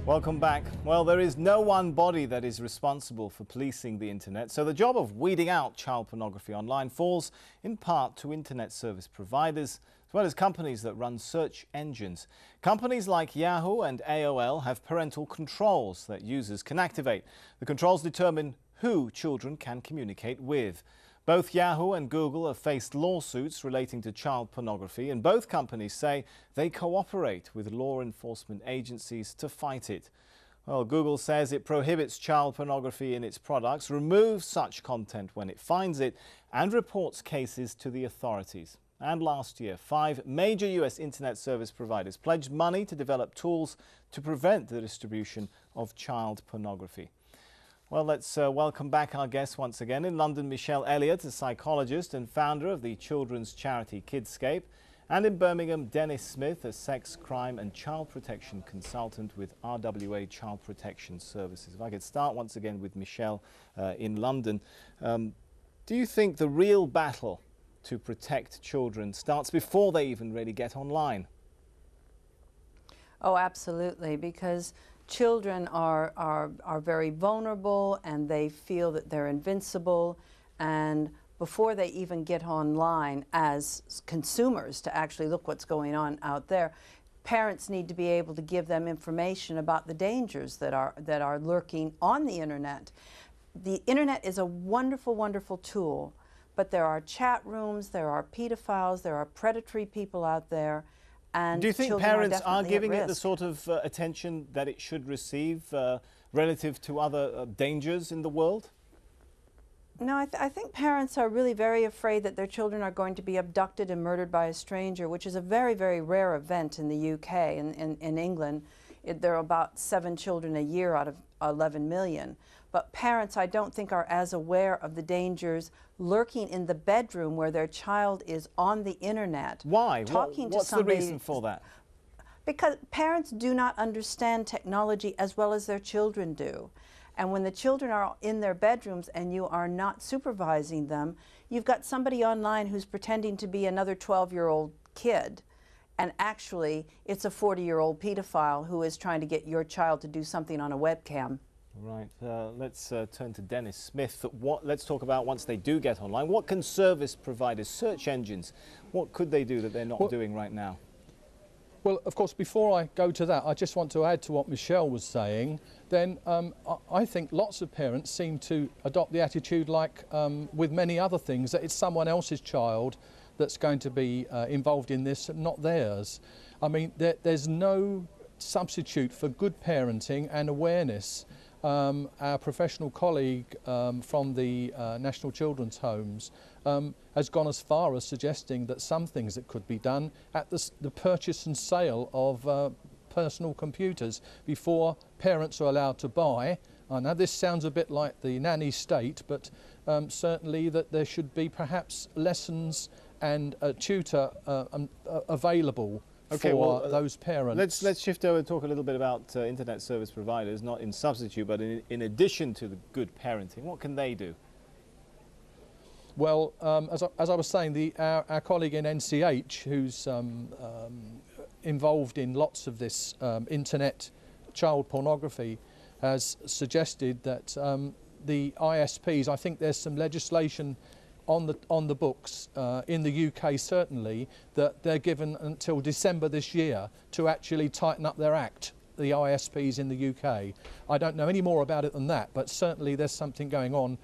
Welcome back. Well, there is no one body that is responsible for policing the internet, so the job of weeding out child pornography online falls in part to internet service providers, as well as companies that run search engines. Companies like Yahoo and AOL have parental controls that users can activate. The controls determine who children can communicate with. Both Yahoo and Google have faced lawsuits relating to child pornography, and both companies say they cooperate with law enforcement agencies to fight it. Well, Google says it prohibits child pornography in its products, removes such content when it finds it, and reports cases to the authorities. And last year, 5 major US internet service providers pledged money to develop tools to prevent the distribution of child pornography. Well, let's welcome back our guest once again. In London, Michelle Elliott, a psychologist and founder of the children's charity Kidscape. And in Birmingham, Dennis Smith, a sex, crime and child protection consultant with RWA Child Protection Services. If I could start once again with Michelle in London. Do you think the real battle to protect children starts before they even really get online? Oh, absolutely, because children are very vulnerable and they feel that they're invincible, and before they even get online as consumers to actually look what's going on out there, parents need to be able to give them information about the dangers that are lurking on the internet. The internet is a wonderful, wonderful tool, but there are chat rooms, there are paedophiles, there are predatory people out there. And do you think parents are giving it the sort of attention that it should receive relative to other dangers in the world? No, I think parents are really very afraid that their children are going to be abducted and murdered by a stranger, which is a very, very rare event in the UK. In England, there are about 7 children a year out of 11 million. But parents, I don't think, are as aware of the dangers lurking in the bedroom where their child is on the internet. Why? What's the reason for that? Because parents do not understand technology as well as their children do. And when the children are in their bedrooms and you are not supervising them, you've got somebody online who's pretending to be another 12-year-old kid. And actually, it's a 40-year-old pedophile who is trying to get your child to do something on a webcam. Right. Let's turn to Dennis Smith. Let's talk about once they do get online. What can service providers, search engines, what could they do that they're not doing right now? Well, of course, before I go to that, I just want to add to what Michelle was saying. Then I think lots of parents seem to adopt the attitude, like with many other things, that it's someone else's child that's going to be involved in this, not theirs. I mean, there's no substitute for good parenting and awareness. Our professional colleague from the National Children's Homes has gone as far as suggesting that some things that could be done at the purchase and sale of personal computers before parents are allowed to buy. I know this sounds a bit like the nanny state, but certainly that there should be perhaps lessons and a tutor available for those parents. Let's shift over and talk a little bit about internet service providers, not in substitute, but in addition to the good parenting. What can they do? Well, as I was saying, our colleague in NCH, who's involved in lots of this internet child pornography, has suggested that the ISPs, I think there's some legislation on the books in the UK certainly, that they're given until December this year to actually tighten up their act, the ISPs in the UK. I don't know any more about it than that, but certainly there's something going on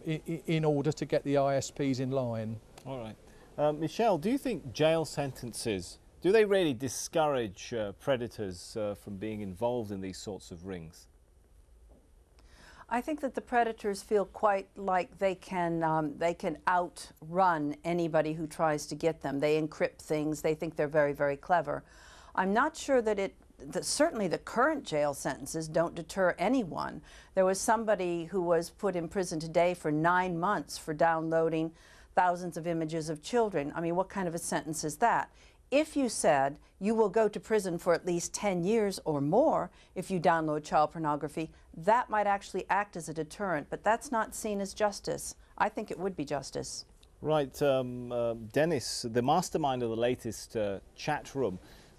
in order to get the ISPs in line. All right. Michelle, do you think jail sentences, do they really discourage predators from being involved in these sorts of rings? I think that the predators feel quite like they can outrun anybody who tries to get them. They encrypt things. They think they're very, very clever. I'm not sure that certainly the current jail sentences don't deter anyone. There was somebody who was put in prison today for 9 months for downloading thousands of images of children. I mean, what kind of a sentence is that? If you said you will go to prison for at least 10 years or more if you download child pornography, that might actually act as a deterrent, but that's not seen as justice. I think it would be justice. Right. Dennis, the mastermind of the latest chat room,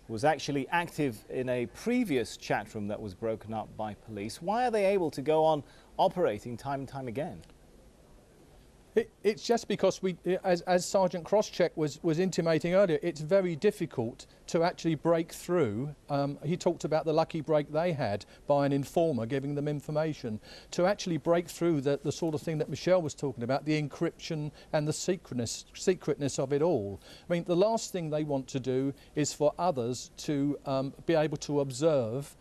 was actually active in a previous chat room that was broken up by police. Why are they able to go on operating time and time again? It's just because as Sergeant Crosscheck was intimating earlier, it's very difficult to actually break through. He talked about the lucky break they had by an informer giving them information. To actually break through the sort of thing that Michelle was talking about, the encryption and the secretness of it all. I mean, the last thing they want to do is for others to be able to observe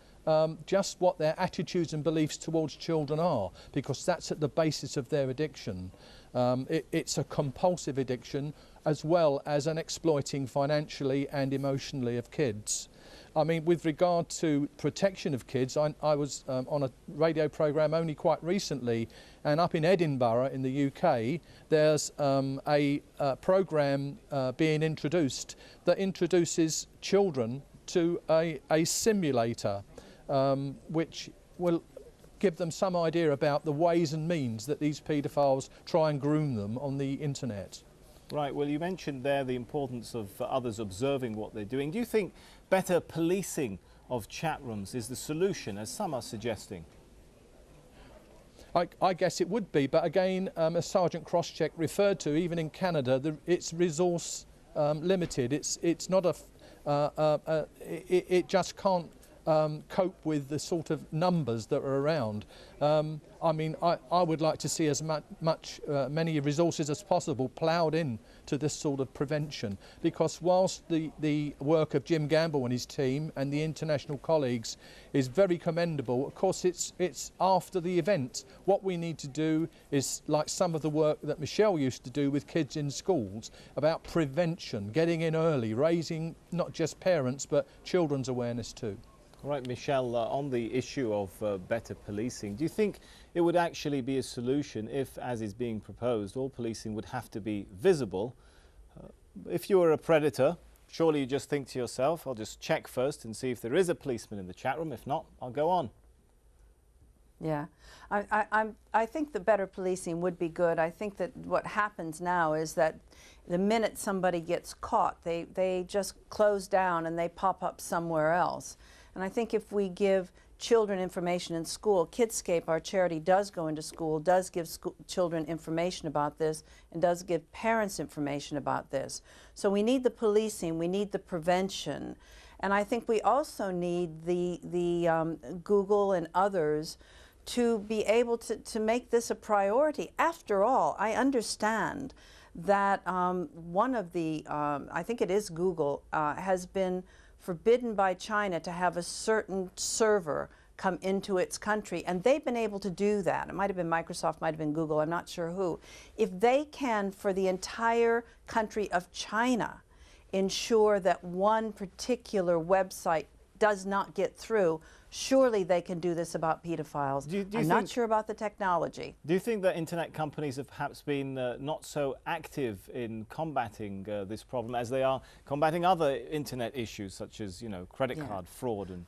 just what their attitudes and beliefs towards children are, because that's at the basis of their addiction. It's a compulsive addiction as well as an exploiting financially and emotionally of kids. I mean, with regard to protection of kids, I was on a radio programme only quite recently, and up in Edinburgh in the UK, there's a programme being introduced that introduces children to a simulator, which will give them some idea about the ways and means that these paedophiles try and groom them on the internet. Right, well, you mentioned there the importance of others observing what they're doing. Do you think better policing of chat rooms is the solution, as some are suggesting? I guess it would be, but again, as Sergeant Crosscheck referred to, even in Canada, it's resource limited. It's not it just can't cope with the sort of numbers that are around. I mean, I would like to see as many resources as possible ploughed in to this sort of prevention, because whilst the work of Jim Gamble and his team and the international colleagues is very commendable, of course it's after the event. What we need to do is like some of the work that Michelle used to do with kids in schools about prevention, getting in early, raising not just parents but children's awareness too. All right, Michelle, on the issue of better policing, do you think it would actually be a solution if, as is being proposed, all policing would have to be visible? If you were a predator, surely you just think to yourself, I'll just check first and see if there is a policeman in the chat room. If not, I'll go on. Yeah, I think the better policing would be good. I think that what happens now is that the minute somebody gets caught, they just close down and they pop up somewhere else. And I think if we give children information in school, Kidscape, our charity, does go into school, does give children information about this, and does give parents information about this. So we need the policing, we need the prevention, and I think we also need the Google and others to be able to make this a priority. After all, I understand that one of the, I think it is Google, has been forbidden by China to have a certain server come into its country, and they've been able to do that. It might have been Microsoft, might have been Google, I'm not sure who. If they can, for the entire country of China, ensure that one particular website does not get through, surely they can do this about pedophiles. I'm not sure about the technology. Do you think that internet companies have perhaps been not so active in combating this problem as they are combating other internet issues such as, you know, credit card fraud and...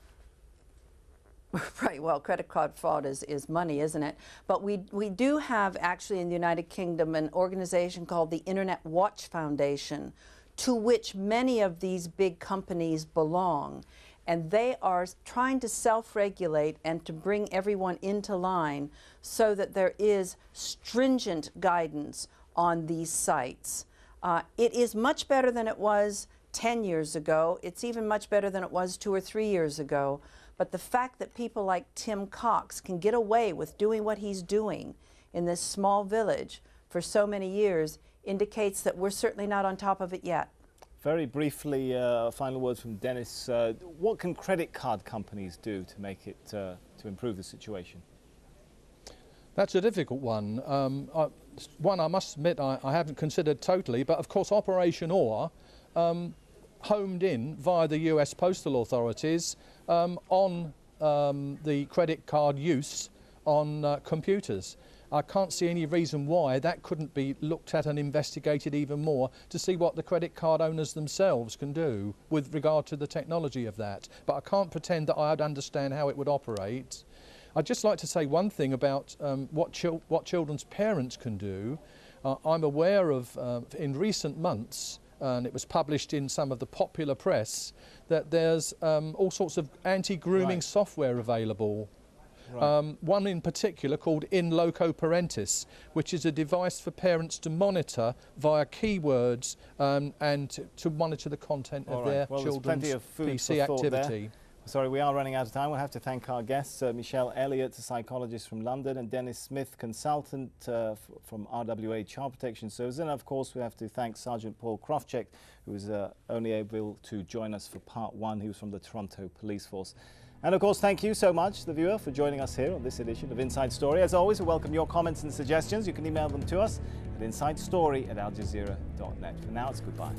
Right, well, credit card fraud is money, isn't it? But we do have actually in the United Kingdom an organization called the Internet Watch Foundation, to which many of these big companies belong. And they are trying to self-regulate and to bring everyone into line so that there is stringent guidance on these sites. It is much better than it was 10 years ago. It's even much better than it was 2 or 3 years ago. But the fact that people like Tim Cox can get away with doing what he's doing in this small village for so many years indicates that we're certainly not on top of it yet. Very briefly, final words from Dennis. What can credit card companies do to make it, to improve the situation? That's a difficult one. One I must admit I haven't considered totally, but of course Operation OR homed in via the US postal authorities on the credit card use on computers. I can't see any reason why that couldn't be looked at and investigated even more to see what the credit card owners themselves can do with regard to the technology of that. But I can't pretend that I'd understand how it would operate. I'd just like to say one thing about what children's parents can do. I'm aware of, in recent months, and it was published in some of the popular press, that there's all sorts of anti-grooming software available. Right. One in particular called In Loco Parentis, which is a device for parents to monitor via keywords and to monitor the content of their children's PC activity. Sorry, we are running out of time. We'll have to thank our guests, Michelle Elliott, a psychologist from London, and Dennis Smith, consultant from RWA Child Protection Service. And of course, we have to thank Sergeant Paul Krofchek, who was only able to join us for part one. He was from the Toronto Police Force. And of course, thank you so much, the viewer, for joining us here on this edition of Inside Story. As always, we welcome your comments and suggestions. You can email them to us at insidestory@aljazeera.net. For now, it's goodbye.